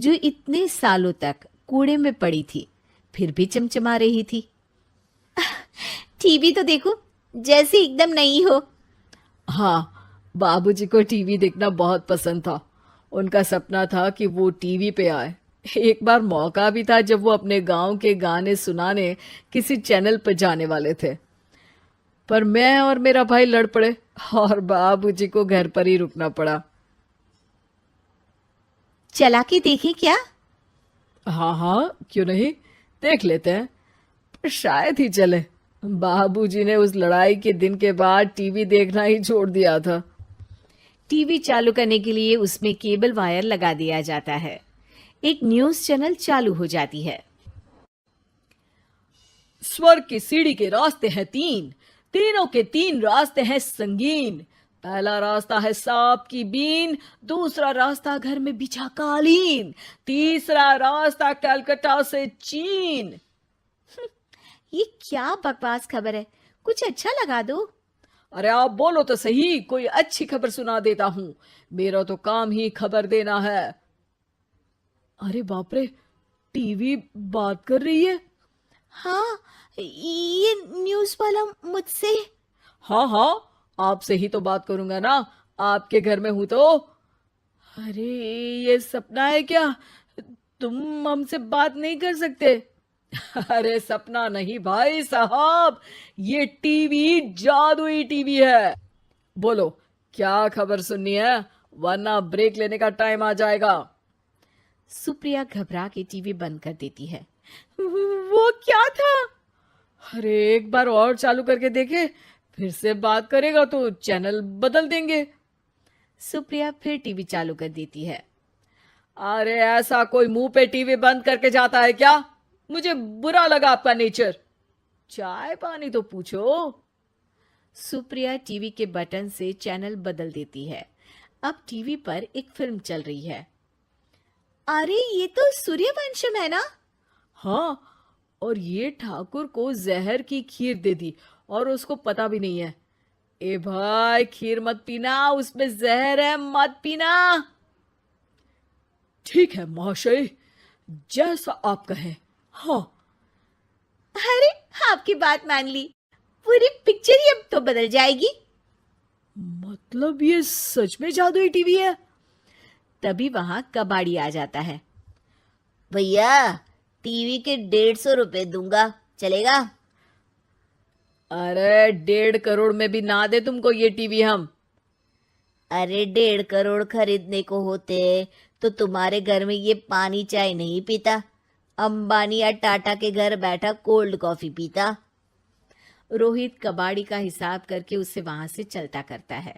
जो इतने सालों तक कूड़े में पड़ी थी, फिर भी चमचमा रही थी। टीवी तो देखो, जैसे एकदम नई हो। हाँ, बाबूजी को टीवी देखना बहुत पसंद था। उनका सपना था कि वो टीवी पे आए। एक बार मौका भी था जब वो अपने गांव के गाने सुनाने किसी चैनल पर जाने वाले थे, पर मैं और मेरा भाई लड़ पड़े और बाबूजी को घर पर ही रुकना पड़ा। चला के देखें क्या? हाँ हाँ, क्यों नहीं, देख लेते हैं। पर शायद ही चले। बाबूजी ने उस लड़ाई के दिन के बाद टीवी देखना ही छोड़ दिया था। टीवी चालू करने के लिए उसमें केबल वायर लगा दिया जाता है। एक न्यूज़ चैनल चालू हो जाती है। स्वर्ग की सीढ़ी के रास्ते हैं तीन, तीनों के तीन रास्ते हैं संगीन। पहला रास्ता है सांप की बीन, दूसरा रास्ता घर में बिछा कालीन, तीसरा रास्ता कलकत्ता से चीन। ये क्या बकवास खबर है, कुछ अच्छा लगा दो। अरे आप बोलो तो सही, कोई अच्छी खबर सुना देता हूं। मेरा तो काम ही खबर देना है। अरे बाप रे, टीवी बात कर रही है। हाँ, ये न्यूज़ वाला मुझसे। हाँ हाँ, आपसे ही तो बात करूंगा ना, आपके घर में हूं तो। अरे, ये सपना है क्या? तुम हमसे बात नहीं कर सकते? अरे सपना नहीं भाई साहब, ये टीवी जादुई टीवी है। बोलो, क्या खबर सुननी है, वरना ब्रेक लेने का टाइम आ जाएगा। सुप्रिया घबरा के टीवी बंद कर देती है। वो क्या था? अरे एक बार और चालू करके देखे, फिर से बात करेगा तो चैनल बदल देंगे। सुप्रिया फिर टीवी चालू कर देती है। अरे ऐसा कोई मुंह पे टीवी बंद करके जाता है क्या? मुझे बुरा लगा आपका नेचर। चाय पानी तो पूछो। सुप्रिया टीवी के बटन से चैनल बदल देती है। अब टीवी पर एक फिल्म चल रही है। अरे ये तो सूर्यवंशम है ना? हाँ, और ये ठाकुर को जहर की खीर दे दी और उसको पता भी नहीं है। ए भाई, खीर मत पीना, उसमें जहर है, मत पीना। ठीक है महाशय, जैसा आप कहें। हाँ। अरे, आपकी बात मान ली, पूरी पिक्चर ही अब तो बदल जाएगी। मतलब ये सच में जादुई टीवी है? तभी वहां कबाड़ी आ जाता है। भैया, टीवी के 150 रुपए दूंगा, चलेगा? अरे 1.5 करोड़ में भी ना दे तुमको ये टीवी हम। अरे 1.5 करोड़ खरीदने को होते तो तुम्हारे घर में ये पानी चाय नहीं पीता, अंबानी या टाटा के घर बैठा कोल्ड कॉफी पीता। रोहित कबाड़ी का हिसाब करके उसे वहां से चलता करता है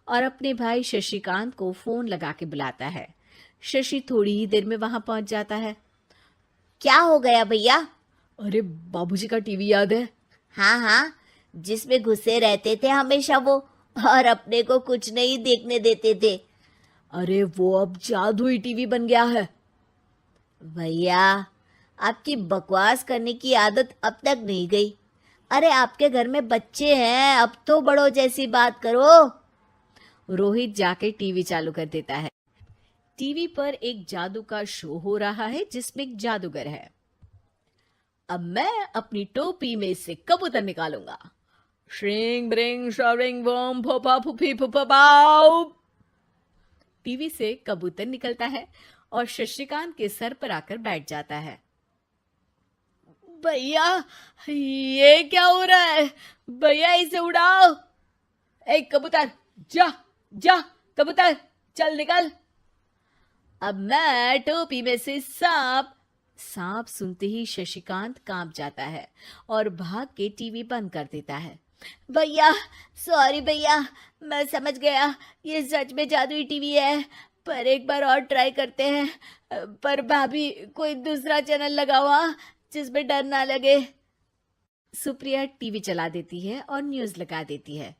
और अपने भाई शशिकांत को फोन लगा के बुलाता है। शशि थोड़ी ही देर में वहां पहुंच जाता है। क्या हो गया भैया? अरे बाबूजी का टीवी याद है? हाँ हाँ, जिसमें घुसे रहते थे हमेशा वो, और अपने को कुछ नहीं देखने देते थे। अरे वो अब जादुई टीवी बन गया है। भैया, आपकी बकवास करने की आदत अब तक नहीं गई। अरे आपके घर में बच्चे हैं, अब तो बड़ों जैसी बात करो। रोहित जाके टीवी चालू कर देता है। टीवी पर एक जादू का शो हो रहा है जिसमें एक जादूगर है। अब मैं अपनी टोपी में से कबूतर निकालूंगा। श्रिंग ब्रिंग शरिंग बम फोपा फुफी फुफा पाउ। टीवी से कबूतर निकलता है और शशिकांत के सर पर आकर बैठ जाता है। भैया, ये क्या हो रहा है? भैया इसे उड़ाओ। ए कबूतर, जा जा, कबूतर चल निकल। अब मैं टोपी में से सांप सुनते ही शशिकांत कांप जाता है और भाग के टीवी बंद कर देता है। भैया, सॉरी भैया, मैं समझ गया ये सच में जादुई टीवी है, पर एक बार और ट्राई करते हैं। पर भाभी, कोई दूसरा चैनल लगाओ हाँ, जिसमें डर ना लगे। सुप्रिया टीवी चला देती है और न्यूज लगा देती है।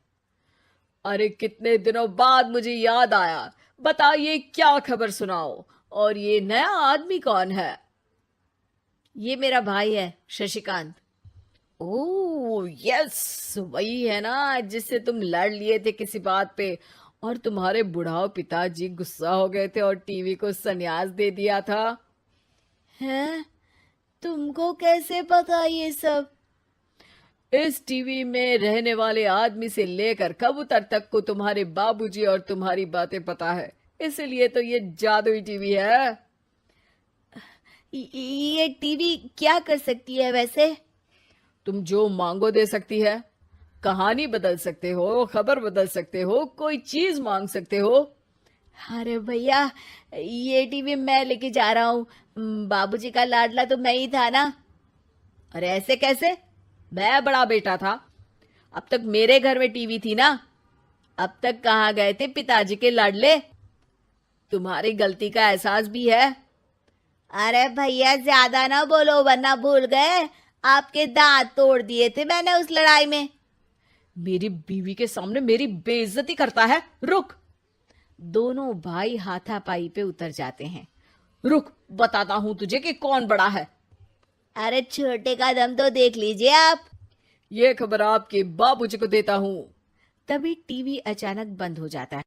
अरे कितने दिनों बाद मुझे याद आया, बताइए क्या खबर सुनाओ। और ये नया आदमी कौन है? ये मेरा भाई है शशिकांत। ओह यस, वही है ना जिससे तुम लड़ लिए थे किसी बात पे और तुम्हारे बुढ़ाओ पिताजी गुस्सा हो गए थे और टीवी को संन्यास दे दिया था। हैं? तुमको कैसे पता ये सब? इस टीवी में रहने वाले आदमी से लेकर कबूतर तक को तुम्हारे बाबूजी और तुम्हारी बातें पता है, इसलिए तो ये जादुई टीवी है। ये टीवी क्या कर सकती है वैसे? तुम जो मांगो दे सकती है। कहानी बदल सकते हो, खबर बदल सकते हो, कोई चीज मांग सकते हो। अरे भैया, ये टीवी मैं लेके जा रहा हूँ। बाबूजी का लाडला तो मैं ही था ना। अरे ऐसे कैसे? मैं बड़ा बेटा था। अब तक मेरे घर में टीवी थी ना। अब तक कहाँ गए थे पिताजी के लाडले? तुम्हारी गलती का एहसास भी है। अरे भैया, ज्यादा ना बोलो वरना भूल गए आपके दांत तोड़ दिए थे मैंने उस लड़ाई में। मेरी बीवी के सामने मेरी बेइज्जती करता है। रुक। दोनों भाई हाथापाई पे उतर जाते हैं। रुक, बताता हूं तुझे कि कौन बड़ा है। अरे छोटे का दम तो देख लीजिए आप। ये खबर आपके बाबूजी को देता हूं। तभी टीवी अचानक बंद हो जाता है।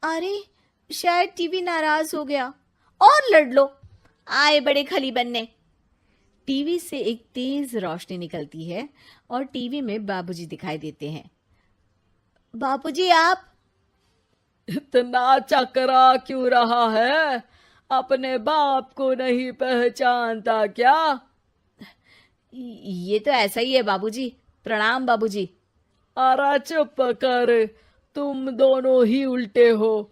अरे शायद टीवी नाराज हो गया। और लड़ लो, आए बड़े खली बनने। टीवी से एक तेज रोशनी निकलती है और टीवी में बाबूजी दिखाई देते हैं। बापूजी आप? इतना चकरा क्यों रहा है? अपने बाप को नहीं पहचानता क्या? ये तो ऐसा ही है बाबूजी। प्रणाम बाबूजी। अरे चुप कर, तुम दोनों ही उल्टे हो।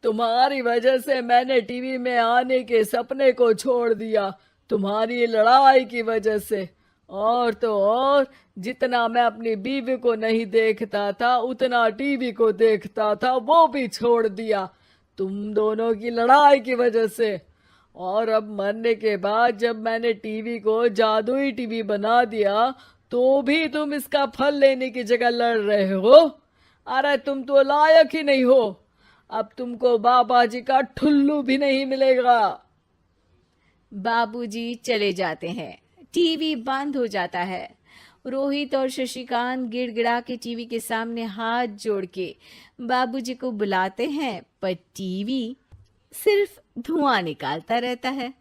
तुम्हारी वजह से मैंने टीवी में आने के सपने को छोड़ दिया, तुम्हारी लड़ाई की वजह से। और तो और, जितना मैं अपनी बीवी को नहीं देखता था उतना टीवी को देखता था, वो भी छोड़ दिया तुम दोनों की लड़ाई की वजह से। और अब मरने के बाद जब मैंने टीवी को जादुई टीवी बना दिया तो भी तुम इसका फल लेने की जगह लड़ रहे हो। अरे तुम तो लायक ही नहीं हो। अब तुमको बाबा जी का ठुल्लू भी नहीं मिलेगा। बाबूजी चले जाते हैं। टीवी बंद हो जाता है। रोहित और शशिकांत गिड़गिड़ा के टीवी के सामने हाथ जोड़ के बाबूजी को बुलाते हैं, पर टीवी सिर्फ धुआं निकालता रहता है।